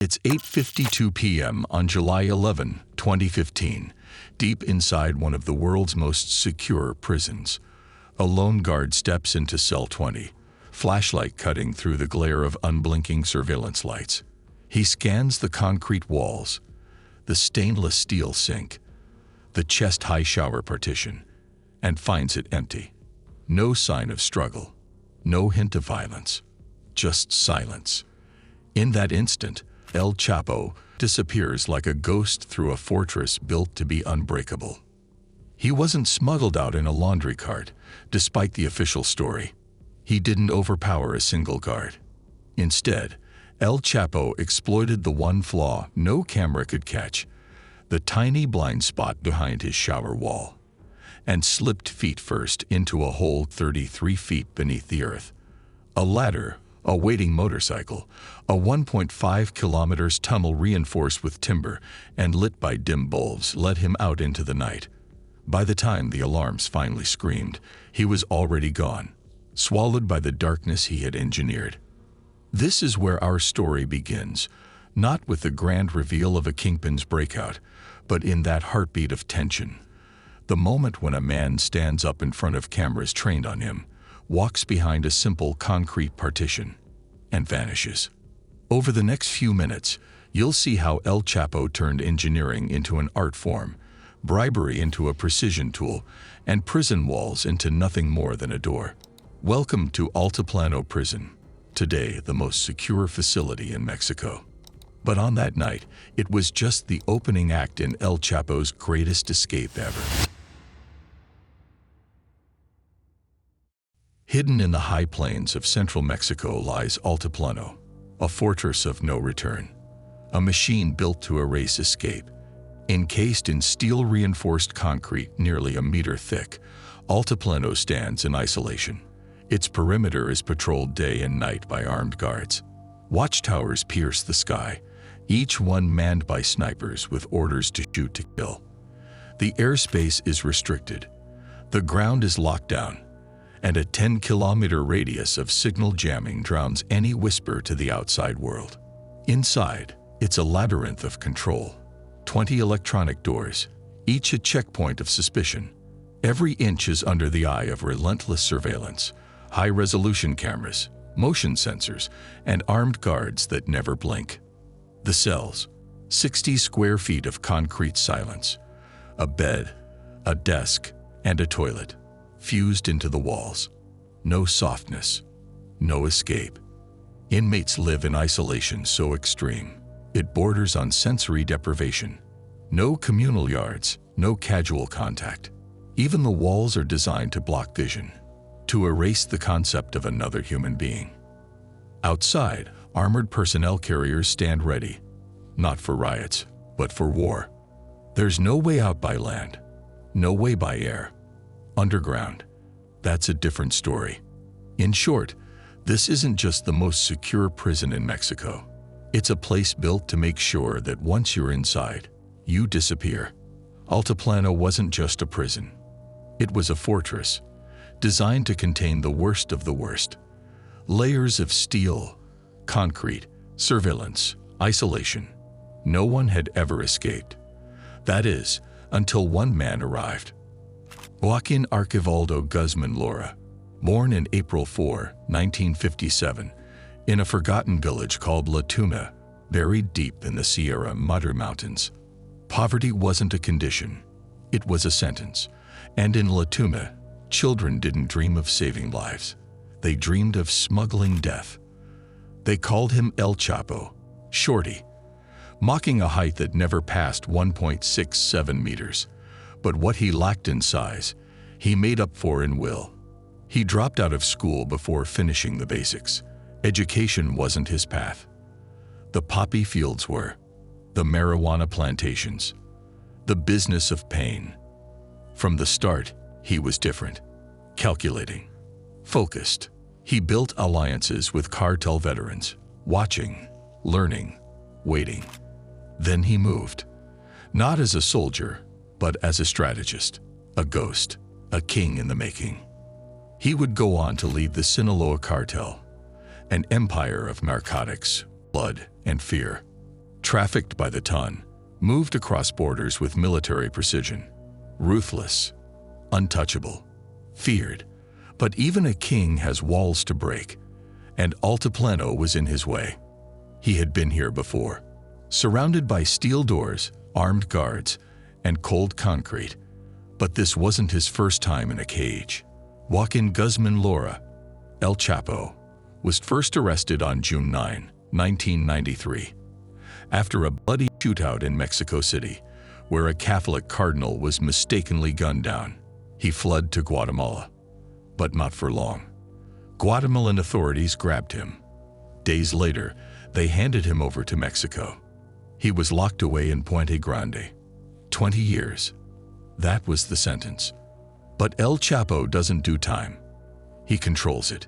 It's 8:52 p.m. on July 11, 2015, deep inside one of the world's most secure prisons. A lone guard steps into cell 20, flashlight cutting through the glare of unblinking surveillance lights. He scans the concrete walls, the stainless steel sink, the chest-high shower partition, and finds it empty. No sign of struggle, no hint of violence, just silence. In that instant, El Chapo disappears like a ghost through a fortress built to be unbreakable. He wasn't smuggled out in a laundry cart, despite the official story. He didn't overpower a single guard. Instead, El Chapo exploited the one flaw no camera could catch, the tiny blind spot behind his shower wall, and slipped feet first into a hole 33 feet beneath the earth. A ladder, a waiting motorcycle, a 1.5 kilometers tunnel reinforced with timber and lit by dim bulbs led him out into the night. By the time the alarms finally screamed, he was already gone, swallowed by the darkness he had engineered. This is where our story begins, not with the grand reveal of a kingpin's breakout, but in that heartbeat of tension. The moment when a man stands up in front of cameras trained on him, walks behind a simple concrete partition, and vanishes. Over the next few minutes, you'll see how El Chapo turned engineering into an art form, bribery into a precision tool, and prison walls into nothing more than a door. Welcome to Altiplano Prison, today the most secure facility in Mexico. But on that night, it was just the opening act in El Chapo's greatest escape ever. Hidden in the high plains of central Mexico lies Altiplano, a fortress of no return, a machine built to erase escape. Encased in steel-reinforced concrete nearly a meter thick, Altiplano stands in isolation. Its perimeter is patrolled day and night by armed guards. Watchtowers pierce the sky, each one manned by snipers with orders to shoot to kill. The airspace is restricted, the ground is locked down, and a 10-kilometer radius of signal jamming drowns any whisper to the outside world. Inside, it's a labyrinth of control. 20 electronic doors, each a checkpoint of suspicion. Every inch is under the eye of relentless surveillance, high-resolution cameras, motion sensors, and armed guards that never blink. The cells, 60 square feet of concrete silence, a bed, a desk, and a toilet, fused into the walls. No softness, no escape. Inmates live in isolation so extreme, it borders on sensory deprivation. No communal yards, no casual contact. Even the walls are designed to block vision, to erase the concept of another human being. Outside, armored personnel carriers stand ready, not for riots, but for war. There's no way out by land, no way by air. Underground, that's a different story. In short, this isn't just the most secure prison in Mexico. It's a place built to make sure that once you're inside, you disappear. Altiplano wasn't just a prison. It was a fortress, designed to contain the worst of the worst. Layers of steel, concrete, surveillance, isolation. No one had ever escaped. That is, until one man arrived. Joaquín Archivaldo Guzmán Loera, born in April 4, 1957, in a forgotten village called La Tuna, buried deep in the Sierra Madre Mountains. Poverty wasn't a condition, it was a sentence. And in La Tuna, children didn't dream of saving lives. They dreamed of smuggling death. They called him El Chapo, Shorty, mocking a height that never passed 1.67 meters. But what he lacked in size, he made up for in will. He dropped out of school before finishing the basics. Education wasn't his path. The poppy fields were, the marijuana plantations, the business of pain. From the start, he was different, calculating, focused. He built alliances with cartel veterans, watching, learning, waiting. Then he moved, not as a soldier, but as a strategist, a ghost, a king in the making. He would go on to lead the Sinaloa cartel, an empire of narcotics, blood, and fear. trafficked by the ton, moved across borders with military precision. Ruthless, untouchable, feared. But even a king has walls to break, and Altiplano was in his way. He had been here before, surrounded by steel doors, armed guards, and cold concrete. But this wasn't his first time in a cage. Joaquín Guzmán Loera, El Chapo, was first arrested on June 9, 1993, after a bloody shootout in Mexico City, where a Catholic cardinal was mistakenly gunned down. He fled to Guatemala, but not for long. Guatemalan authorities grabbed him. Days later, they handed him over to Mexico. He was locked away in Puente Grande. 20 years. That was the sentence. But El Chapo doesn't do time. He controls it.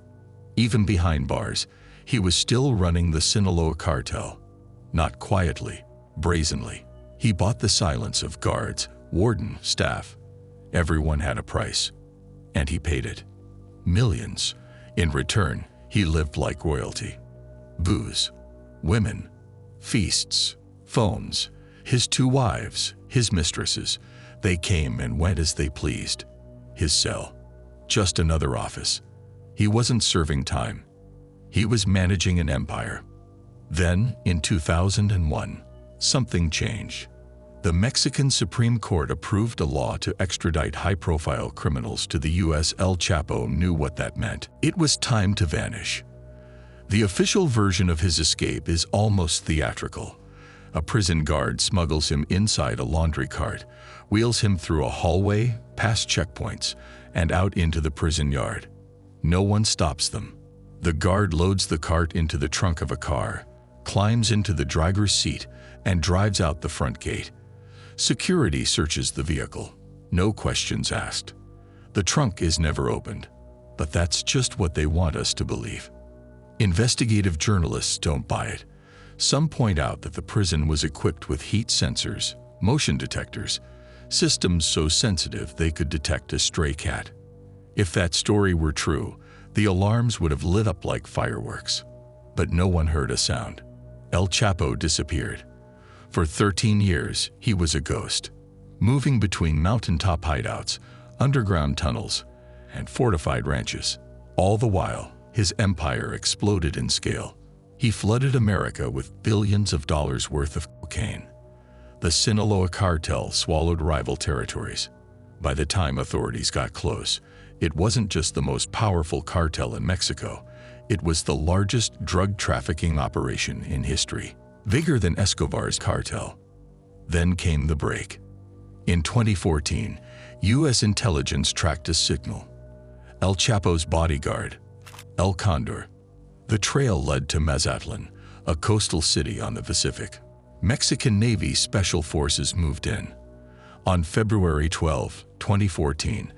Even behind bars, he was still running the Sinaloa cartel. Not quietly, brazenly. He bought the silence of guards, warden, staff. Everyone had a price, and he paid it. Millions. In return, he lived like royalty. Booze, women, feasts, phones, his 2 wives, his mistresses. They came and went as they pleased. His cell, just another office. He wasn't serving time. He was managing an empire. Then, in 2001, something changed. The Mexican Supreme Court approved a law to extradite high-profile criminals to the U.S. El Chapo knew what that meant. It was time to vanish. The official version of his escape is almost theatrical. A prison guard smuggles him inside a laundry cart, wheels him through a hallway, past checkpoints, and out into the prison yard. No one stops them. The guard loads the cart into the trunk of a car, climbs into the driver's seat, and drives out the front gate. Security searches the vehicle. No questions asked. The trunk is never opened. But that's just what they want us to believe. Investigative journalists don't buy it. Some point out that the prison was equipped with heat sensors, motion detectors, systems so sensitive they could detect a stray cat. If that story were true, the alarms would have lit up like fireworks. But no one heard a sound. El Chapo disappeared. For 13 years, he was a ghost, moving between mountaintop hideouts, underground tunnels, and fortified ranches. All the while, his empire exploded in scale. He flooded America with billions of dollars worth of cocaine. The Sinaloa cartel swallowed rival territories. By the time authorities got close, it wasn't just the most powerful cartel in Mexico, it was the largest drug trafficking operation in history, bigger than Escobar's cartel. Then came the break. In 2014, U.S. intelligence tracked a signal. El Chapo's bodyguard, El Condor. The trail led to Mazatlan, a coastal city on the Pacific. Mexican Navy Special Forces moved in. On February 12, 2014,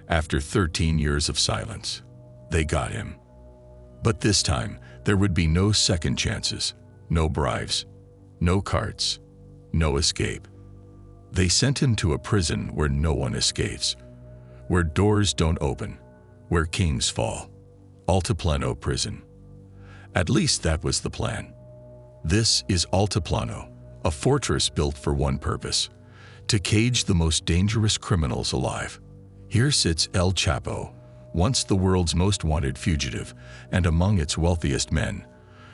after 13 years of silence, they got him. But this time, there would be no second chances, no bribes, no carts, no escape. They sent him to a prison where no one escapes, where doors don't open, where kings fall. Altiplano Prison. At least that was the plan. This is Altiplano, a fortress built for one purpose: to cage the most dangerous criminals alive. Here sits El Chapo, once the world's most wanted fugitive and among its wealthiest men,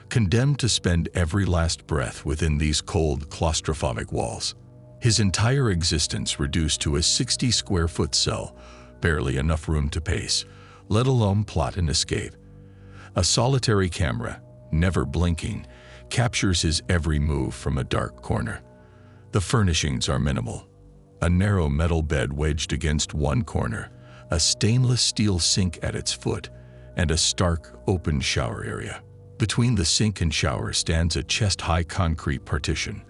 condemned to spend every last breath within these cold, claustrophobic walls. His entire existence reduced to a 60-square-foot cell, barely enough room to pace, let alone plot an escape. A solitary camera, never blinking, captures his every move from a dark corner. The furnishings are minimal. A narrow metal bed wedged against one corner, a stainless steel sink at its foot, and a stark, open shower area. Between the sink and shower stands a chest-high concrete partition,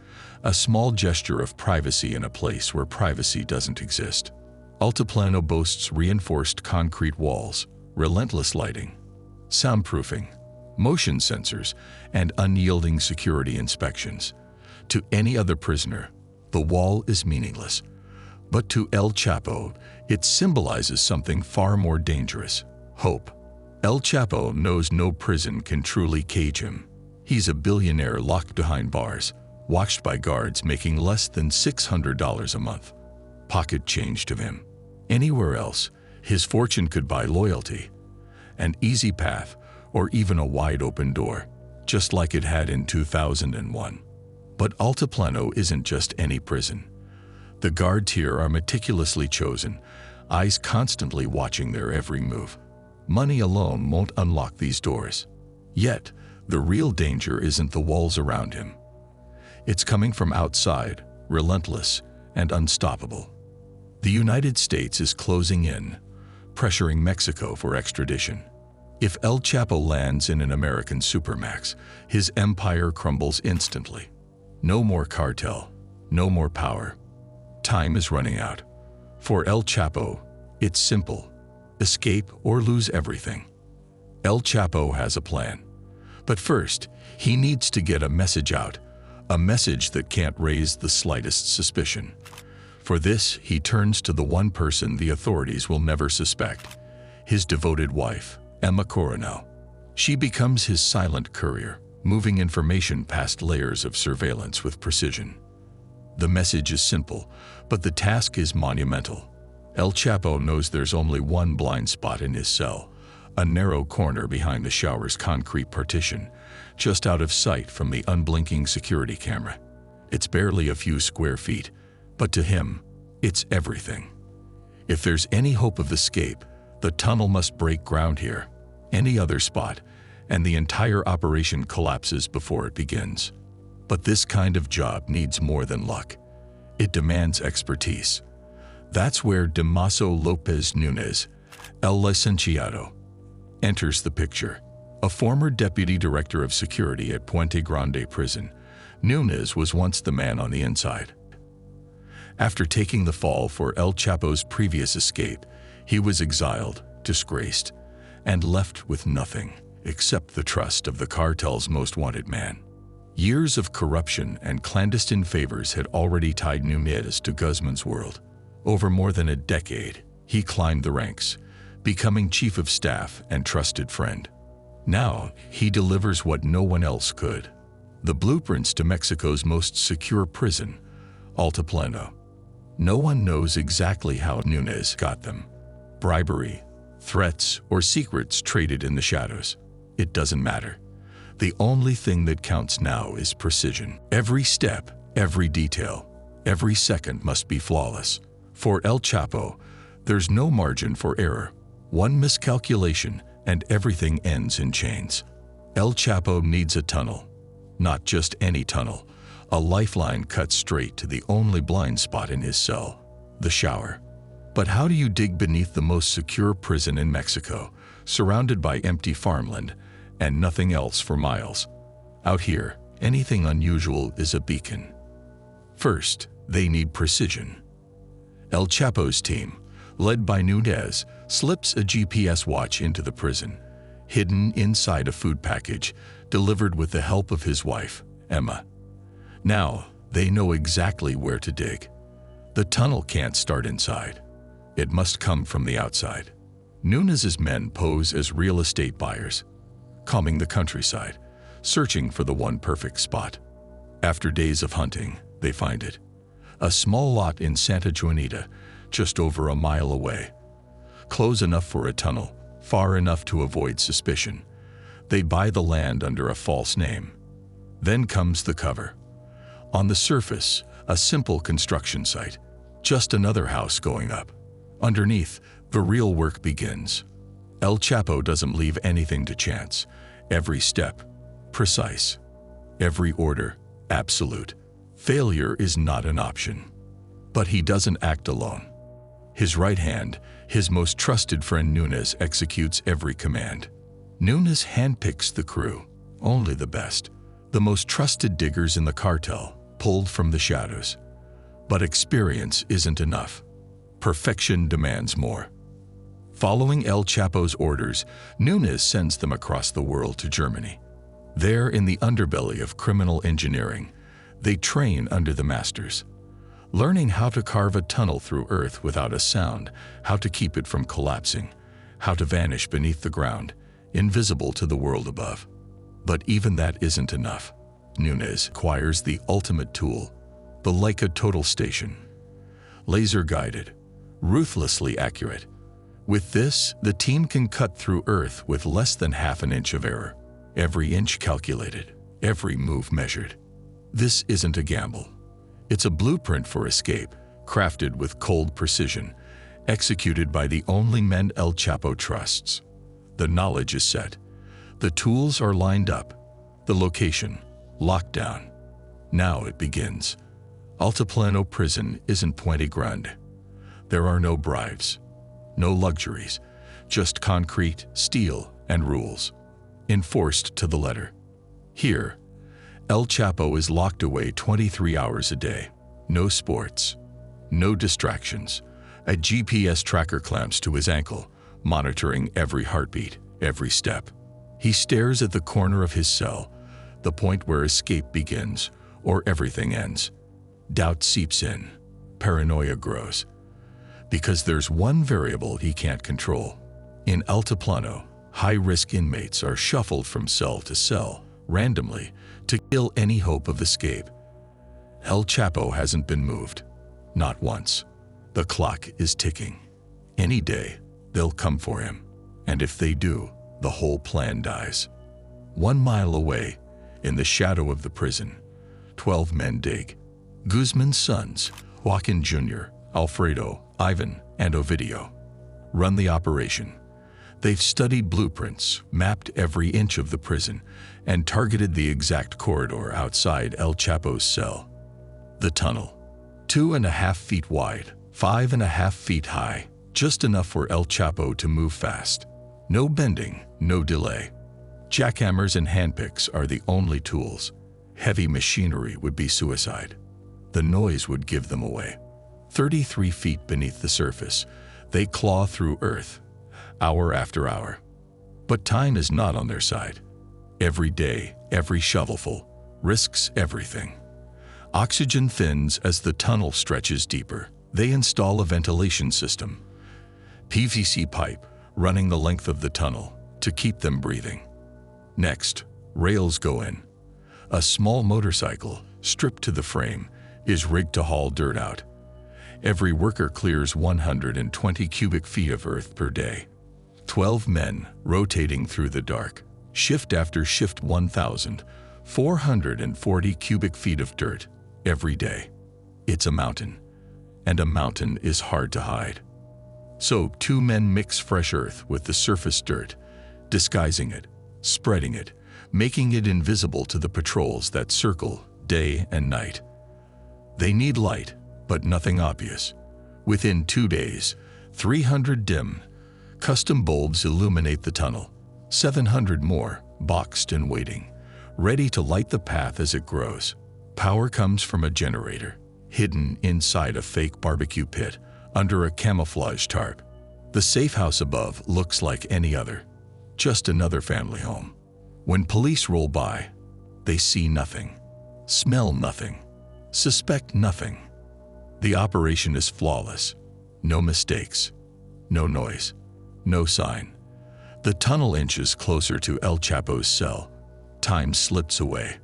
a small gesture of privacy in a place where privacy doesn't exist. Altiplano boasts reinforced concrete walls, relentless lighting, soundproofing, motion sensors, and unyielding security inspections. To any other prisoner, the wall is meaningless. But to El Chapo, it symbolizes something far more dangerous: hope. El Chapo knows no prison can truly cage him. He's a billionaire locked behind bars, watched by guards making less than $600 a month. Pocket change to him. Anywhere else, his fortune could buy loyalty, an easy path, or even a wide-open door, just like it had in 2001. But Altiplano isn't just any prison. The guards here are meticulously chosen, eyes constantly watching their every move. Money alone won't unlock these doors. Yet, the real danger isn't the walls around him. It's coming from outside, relentless and unstoppable. The United States is closing in, pressuring Mexico for extradition. If El Chapo lands in an American supermax, his empire crumbles instantly. No more cartel, no more power. Time is running out. For El Chapo, it's simple: escape or lose everything. El Chapo has a plan. But first, he needs to get a message out, a message that can't raise the slightest suspicion. For this, he turns to the one person the authorities will never suspect: his devoted wife, Emma Coronel. She becomes his silent courier, moving information past layers of surveillance with precision. The message is simple, but the task is monumental. El Chapo knows there's only one blind spot in his cell, a narrow corner behind the shower's concrete partition, just out of sight from the unblinking security camera. It's barely a few square feet, but to him, it's everything. If there's any hope of escape, the tunnel must break ground here. Any other spot, and the entire operation collapses before it begins. But this kind of job needs more than luck. It demands expertise. That's where Damaso Lopez Nunez, El Licenciado, enters the picture. A former deputy director of security at Puente Grande prison, Nunez was once the man on the inside. After taking the fall for El Chapo's previous escape, he was exiled, disgraced, and left with nothing except the trust of the cartel's most wanted man. Years of corruption and clandestine favors had already tied Nunez to Guzmán's world. Over more than a decade, he climbed the ranks, becoming chief of staff and trusted friend. Now, he delivers what no one else could: the blueprints to Mexico's most secure prison, Altiplano. No one knows exactly how Nunez got them. Bribery, threats, or secrets traded in the shadows. It doesn't matter. The only thing that counts now is precision. Every step, every detail, every second must be flawless. For El Chapo, there's no margin for error. One miscalculation and everything ends in chains. El Chapo needs a tunnel. Not just any tunnel, a lifeline cut straight to the only blind spot in his cell, the shower. But how do you dig beneath the most secure prison in Mexico, surrounded by empty farmland and nothing else for miles? Out here, anything unusual is a beacon. First, they need precision. El Chapo's team, led by Nunez, slips a GPS watch into the prison, hidden inside a food package delivered with the help of his wife, Emma. Now, they know exactly where to dig. The tunnel can't start inside. It must come from the outside. Nunez's men pose as real estate buyers, combing the countryside, searching for the one perfect spot. After days of hunting, they find it. A small lot in Santa Juanita, just over a mile away. Close enough for a tunnel, far enough to avoid suspicion. They buy the land under a false name. Then comes the cover. On the surface, a simple construction site, just another house going up. Underneath, the real work begins. El Chapo doesn't leave anything to chance. Every step, precise. Every order, absolute. Failure is not an option. But he doesn't act alone. His right hand, his most trusted friend Nunez, executes every command. Nunez handpicks the crew, only the best, the most trusted diggers in the cartel, pulled from the shadows. But experience isn't enough. Perfection demands more. Following El Chapo's orders, Nunez sends them across the world to Germany. There, in the underbelly of criminal engineering, they train under the masters, learning how to carve a tunnel through earth without a sound, how to keep it from collapsing, how to vanish beneath the ground, invisible to the world above. But even that isn't enough. Nunez acquires the ultimate tool, the Leica Total Station. Laser-guided, ruthlessly accurate. With this, the team can cut through Earth with less than half an inch of error. Every inch calculated, every move measured. This isn't a gamble. It's a blueprint for escape, crafted with cold precision, executed by the only men El Chapo trusts. The knowledge is set. The tools are lined up. The location, locked down. Now it begins. Altiplano prison isn't Puente Grande. There are no bribes, no luxuries, just concrete, steel, and rules, enforced to the letter. Here, El Chapo is locked away 23 hours a day. No sports, no distractions. A GPS tracker clamps to his ankle, monitoring every heartbeat, every step. He stares at the corner of his cell, the point where escape begins, or everything ends. Doubt seeps in. Paranoia grows. Because there's one variable he can't control. In Altiplano, high-risk inmates are shuffled from cell to cell, randomly, to kill any hope of escape. El Chapo hasn't been moved. Not once. The clock is ticking. Any day, they'll come for him. And if they do, the whole plan dies. 1 mile away, in the shadow of the prison, 12 men dig. Guzmán's sons, Joaquín Jr., Alfredo, Ivan, and Ovidio, run the operation. They've studied blueprints, mapped every inch of the prison, and targeted the exact corridor outside El Chapo's cell. The tunnel, 2.5 feet wide, 5.5 feet high, just enough for El Chapo to move fast. No bending, no delay. Jackhammers and handpicks are the only tools. Heavy machinery would be suicide. The noise would give them away. 33 feet beneath the surface, they claw through earth, hour after hour. But time is not on their side. Every day, every shovelful, risks everything. Oxygen thins as the tunnel stretches deeper. They install a ventilation system, PVC pipe running the length of the tunnel to keep them breathing. Next, rails go in. A small motorcycle, stripped to the frame, is rigged to haul dirt out. Every worker clears 120 cubic feet of earth per day. 12 men rotating through the dark, shift after shift, 1,440 cubic feet of dirt every day. It's a mountain, and a mountain is hard to hide. So 2 men mix fresh earth with the surface dirt, disguising it, spreading it, making it invisible to the patrols that circle day and night. They need light, but nothing obvious. Within 2 days, 300 dim, custom bulbs illuminate the tunnel, 700 more boxed and waiting, ready to light the path as it grows. Power comes from a generator, hidden inside a fake barbecue pit under a camouflage tarp. The safe house above looks like any other, just another family home. When police roll by, they see nothing, smell nothing, suspect nothing. The operation is flawless. No mistakes, no noise, no sign. The tunnel inches closer to El Chapo's cell. Time slips away.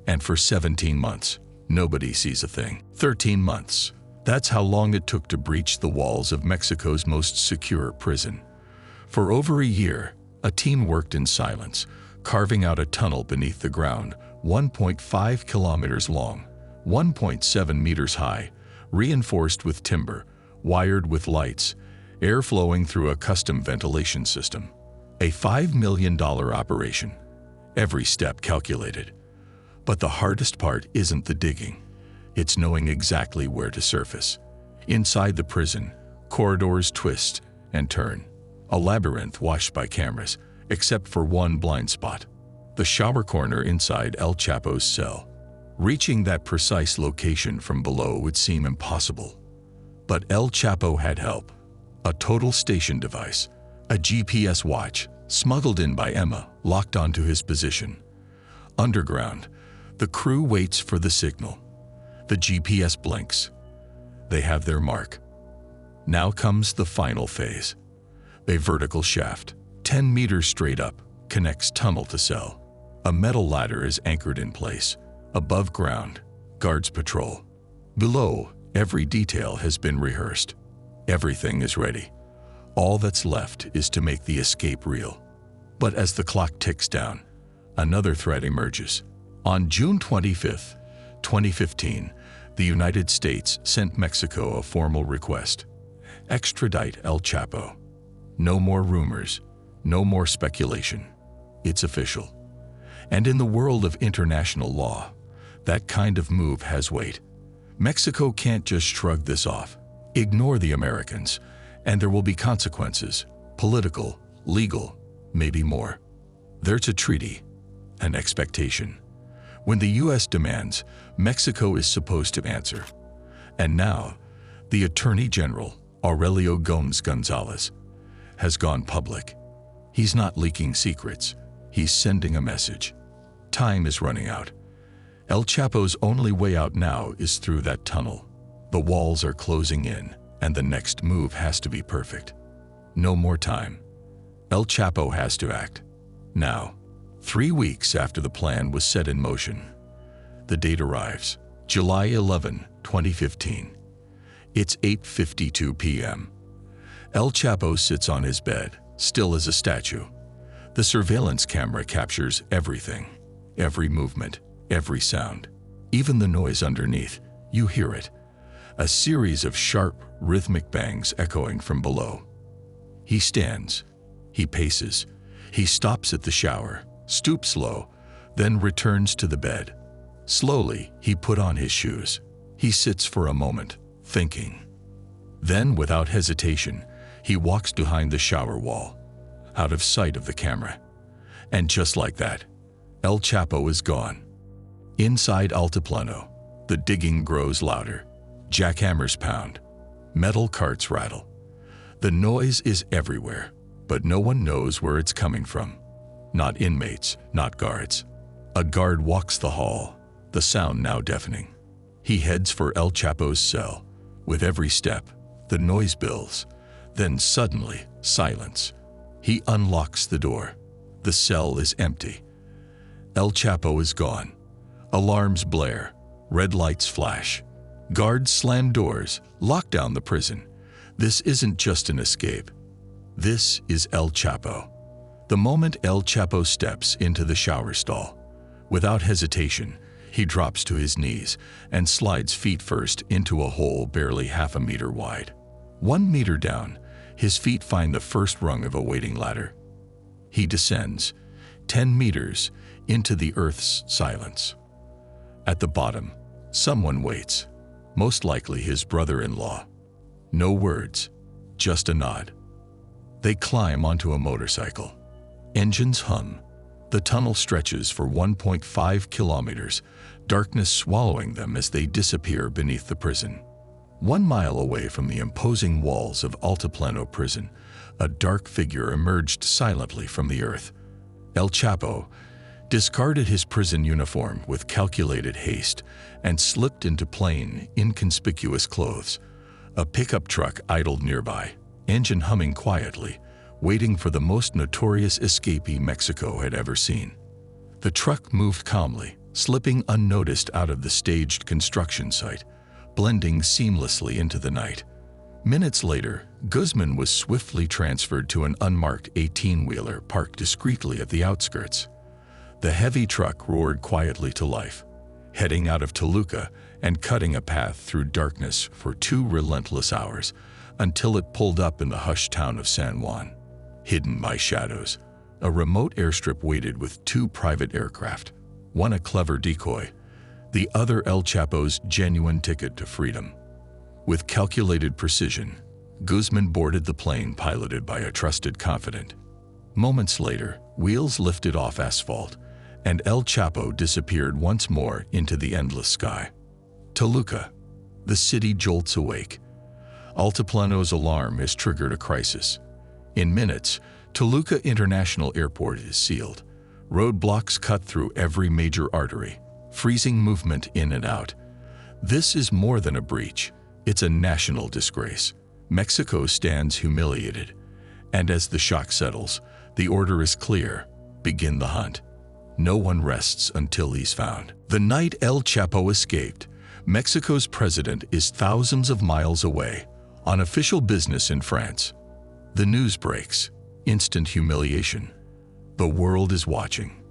And for 17 months, nobody sees a thing. 13 months. That's how long it took to breach the walls of Mexico's most secure prison. For over a year, a team worked in silence, carving out a tunnel beneath the ground, 1.5 kilometers long, 1.7 meters high, reinforced with timber, wired with lights, air flowing through a custom ventilation system. A $5 million operation. Every step calculated. But the hardest part isn't the digging. It's knowing exactly where to surface. Inside the prison, corridors twist and turn. A labyrinth watched by cameras, except for one blind spot. The shower corner inside El Chapo's cell. Reaching that precise location from below would seem impossible. But El Chapo had help. A total station device, a GPS watch, smuggled in by Emma, locked onto his position. Underground, the crew waits for the signal. The GPS blinks. They have their mark. Now comes the final phase. A vertical shaft, 10 meters straight up, connects tunnel to cell. A metal ladder is anchored in place. Above ground, guards patrol. Below, every detail has been rehearsed. Everything is ready. All that's left is to make the escape real. But as the clock ticks down, another threat emerges. On June 25, 2015, the United States sent Mexico a formal request. Extradite El Chapo. No more rumors, no more speculation. It's official. And in the world of international law, that kind of move has weight. Mexico can't just shrug this off. Ignore the Americans, and there will be consequences, political, legal, maybe more. There's a treaty, an expectation. When the U.S. demands, Mexico is supposed to answer. And now, the Attorney General, Aurelio Gómez González, has gone public. He's not leaking secrets. He's sending a message. Time is running out. El Chapo's only way out now is through that tunnel. The walls are closing in, and the next move has to be perfect. No more time. El Chapo has to act. Now. 3 weeks after the plan was set in motion, the date arrives, July 11, 2015. It's 8:52 p.m. El Chapo sits on his bed, still as a statue. The surveillance camera captures everything, every movement, every sound. Even the noise underneath, you hear it. A series of sharp, rhythmic bangs echoing from below. He stands, he paces, he stops at the shower, stoops low, then returns to the bed. Slowly, he put on his shoes. He sits for a moment, thinking. Then, without hesitation, he walks behind the shower wall, out of sight of the camera. And just like that, El Chapo is gone. Inside Altiplano, the digging grows louder. Jackhammers pound. Metal carts rattle. The noise is everywhere, but no one knows where it's coming from. Not inmates, not guards. A guard walks the hall, the sound now deafening. He heads for El Chapo's cell. With every step, the noise builds. Then suddenly, silence. He unlocks the door. The cell is empty. El Chapo is gone. Alarms blare. Red lights flash. Guards slam doors, lock down the prison. This isn't just an escape. This is El Chapo. The moment El Chapo steps into the shower stall, without hesitation, he drops to his knees and slides feet first into a hole barely half a meter wide. 1 meter down, his feet find the first rung of a waiting ladder. He descends, 10 meters, into the earth's silence. At the bottom, someone waits, most likely his brother-in-law. No words, just a nod. They climb onto a motorcycle. Engines hum. The tunnel stretches for 1.5 kilometers, darkness swallowing them as they disappear beneath the prison. 1 mile away from the imposing walls of Altiplano prison, a dark figure emerged silently from the earth. El Chapo discarded his prison uniform with calculated haste and slipped into plain, inconspicuous clothes. A pickup truck idled nearby, engine humming quietly, waiting for the most notorious escapee Mexico had ever seen. The truck moved calmly, slipping unnoticed out of the staged construction site, blending seamlessly into the night. Minutes later, Guzmán was swiftly transferred to an unmarked 18-wheeler parked discreetly at the outskirts. The heavy truck roared quietly to life, heading out of Toluca and cutting a path through darkness for 2 relentless hours until it pulled up in the hushed town of San Juan. Hidden by shadows, a remote airstrip waited with 2 private aircraft, one a clever decoy, the other El Chapo's genuine ticket to freedom. With calculated precision, Guzmán boarded the plane piloted by a trusted confidant. Moments later, wheels lifted off asphalt, and El Chapo disappeared once more into the endless sky. Toluca. The city jolts awake. Altiplano's alarm has triggered a crisis. In minutes, Toluca International Airport is sealed. Roadblocks cut through every major artery, freezing movement in and out. This is more than a breach. It's a national disgrace. Mexico stands humiliated. And as the shock settles, the order is clear. Begin the hunt. No one rests until he's found. The night El Chapo escaped, Mexico's president is thousands of miles away, on official business in France. The news breaks. Instant humiliation. The world is watching.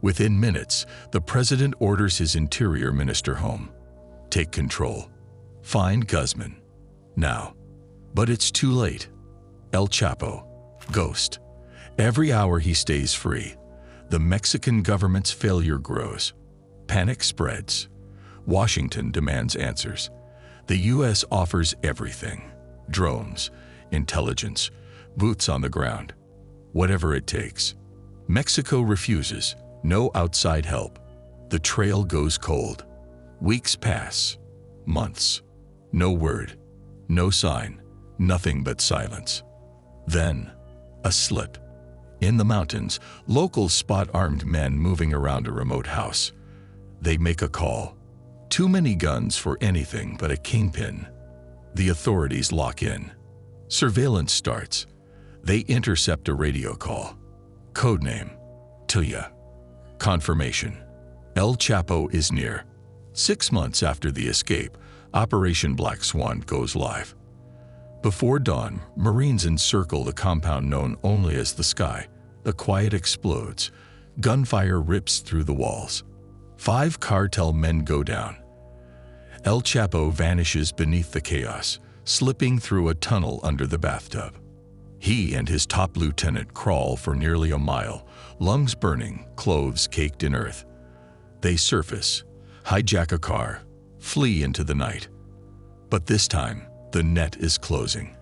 Within minutes, the president orders his interior minister home. Take control. Find Guzmán. Now. But it's too late. El Chapo. Ghost. Every hour he stays free, the Mexican government's failure grows. Panic spreads. Washington demands answers. The U.S. offers everything. Drones, intelligence, boots on the ground. Whatever it takes. Mexico refuses. No outside help. The trail goes cold. Weeks pass. Months. No word. No sign. Nothing but silence. Then, a slip. In the mountains, locals spot armed men moving around a remote house. They make a call. Too many guns for anything but a kingpin. The authorities lock in. Surveillance starts. They intercept a radio call. Codename, Tuya. Confirmation. El Chapo is near. 6 months after the escape, Operation Black Swan goes live. Before dawn, Marines encircle the compound known only as the Sky. The quiet explodes. Gunfire rips through the walls. 5 cartel men go down. El Chapo vanishes beneath the chaos, slipping through a tunnel under the bathtub. He and his top lieutenant crawl for nearly a mile, lungs burning, clothes caked in earth. They surface, hijack a car, flee into the night. But this time, the net is closing.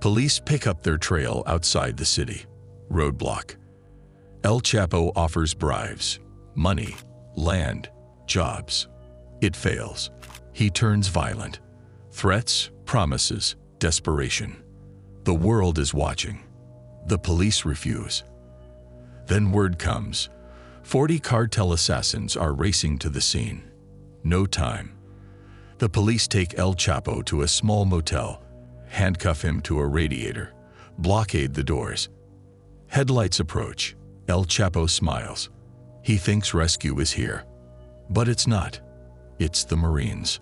Police pick up their trail outside the city. Roadblock. El Chapo offers bribes, money, land, jobs. It fails. He turns violent. Threats, promises, desperation. The world is watching. The police refuse. Then word comes. 40 cartel assassins are racing to the scene. No time. The police take El Chapo to a small motel, handcuff him to a radiator, blockade the doors. Headlights approach. El Chapo smiles. He thinks rescue is here. But it's not. It's the Marines.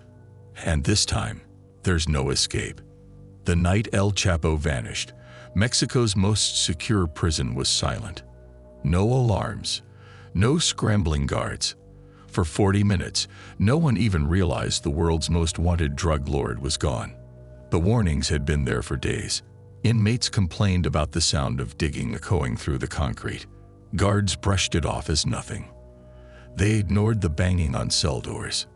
And this time, there's no escape. The night El Chapo vanished, Mexico's most secure prison was silent. No alarms. No scrambling guards. For 40 minutes, no one even realized the world's most wanted drug lord was gone. The warnings had been there for days. Inmates complained about the sound of digging echoing through the concrete. Guards brushed it off as nothing. They ignored the banging on cell doors.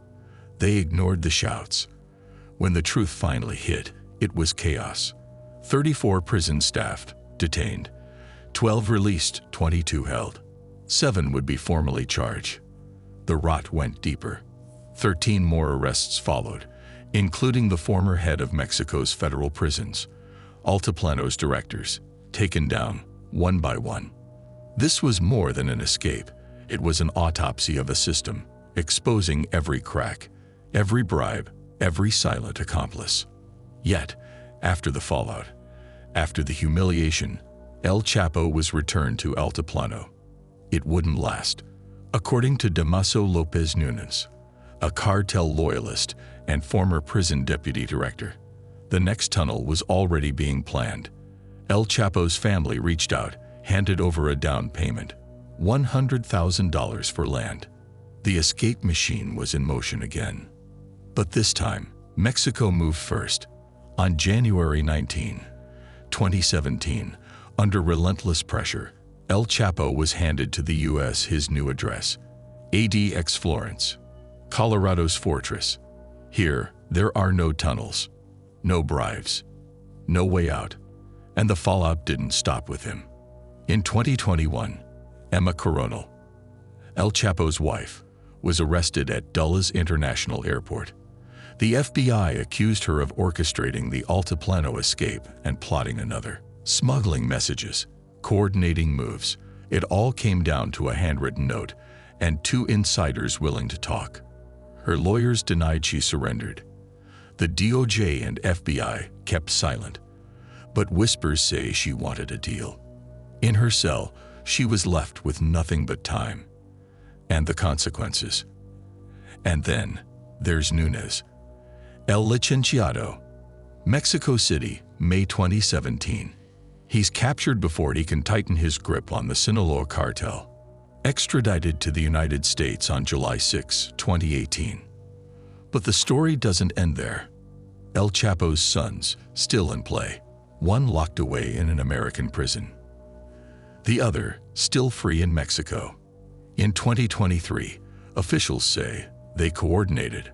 They ignored the shouts. When the truth finally hit, it was chaos. 34 prison staff detained. 12 released, 22 held. 7 would be formally charged. The rot went deeper. 13 more arrests followed, including the former head of Mexico's federal prisons, Altiplano's directors, taken down one by one. This was more than an escape. It was an autopsy of a system, exposing every crack, every bribe, every silent accomplice. Yet, after the fallout, after the humiliation, El Chapo was returned to Altiplano. It wouldn't last. According to Damaso Lopez Nunes, a cartel loyalist and former prison deputy director, the next tunnel was already being planned. El Chapo's family reached out, handed over a down payment, $100,000 for land. The escape machine was in motion again. But this time, Mexico moved first. On January 19, 2017, under relentless pressure, El Chapo was handed to the U.S. his new address, ADX Florence, Colorado's fortress. Here, there are no tunnels, no bribes, no way out, and the fallout didn't stop with him. In 2021, Emma Coronel, El Chapo's wife, was arrested at Dulles International Airport. The FBI accused her of orchestrating the Altiplano escape and plotting another. Smuggling messages, coordinating moves, it all came down to a handwritten note and 2 insiders willing to talk. Her lawyers denied she surrendered. The DOJ and FBI kept silent, but whispers say she wanted a deal. In her cell, she was left with nothing but time. and the consequences. And then there's Nunez. El Licenciado, Mexico City, May 2017. He's captured before he can tighten his grip on the Sinaloa cartel. Extradited to the United States on July 6, 2018. But the story doesn't end there. El Chapo's sons still in play, one locked away in an American prison. The other still free in Mexico. In 2023, officials say they coordinated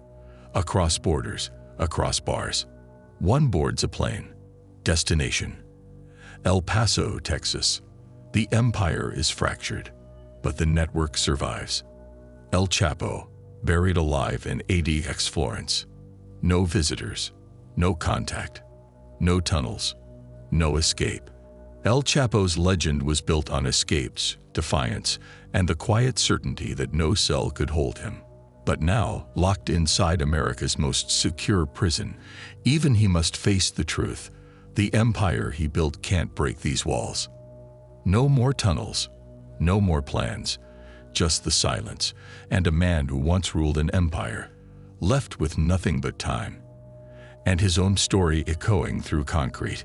across borders, across bars. One boards a plane. Destination: El Paso, Texas. The empire is fractured, but the network survives. El Chapo, buried alive in ADX Florence. No visitors, no contact, no tunnels, no escape. El Chapo's legend was built on escapes, defiance, and the quiet certainty that no cell could hold him. But now, locked inside America's most secure prison, even he must face the truth. The empire he built can't break these walls. No more tunnels, no more plans, just the silence, and a man who once ruled an empire, left with nothing but time, and his own story echoing through concrete.